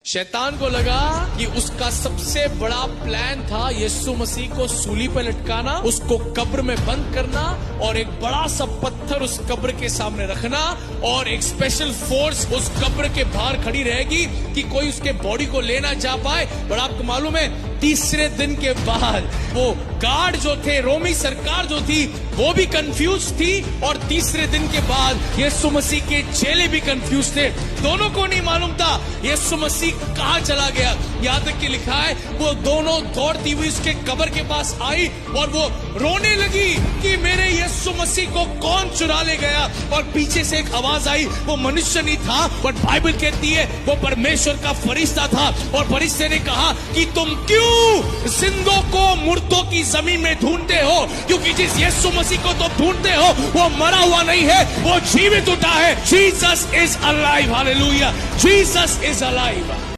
शैतान को लगा कि उसका सबसे बड़ा प्लान था यीशु मसीह को सूली पर लटकाना, उसको कब्र में बंद करना और एक बड़ा सा पत्थर उस कब्र के सामने रखना और एक स्पेशल फोर्स उस कब्र के बाहर खड़ी रहेगी कि कोई उसके बॉडी को ले ना जा पाए। और आपको मालूम है तीसरे दिन के बाद वो गार्ड जो थे, रोमी सरकार जो थी, वो भी कंफ्यूज थी और तीसरे दिन के बाद यीशु मसीह के चेले भी कंफ्यूज थे। दोनों को नहीं मालूम था यीशु मसीह कहां चला गया। यहां तक कि लिखा है वो दोनों दौड़ती हुई उसके कब्र के पास आई और वो रोने लगी कि मेरे यीशु मसीह को कौन चुरा ले गया। और पीछे से एक आवाज आई, वो मनुष्य नहीं था बट बाइबल कहती है वो परमेश्वर का फरिश्ता था। और फरिश्ते ने कहा कि तुम क्यों जिंदों को मुर्दों की जमीन में ढूंढते हो, क्योंकि जिस यीशु मसीह को तुम ढूंढते हो वो मरा हुआ नहीं है, वो जीवित उठा है। Jesus is alive, hallelujah, Jesus is alive.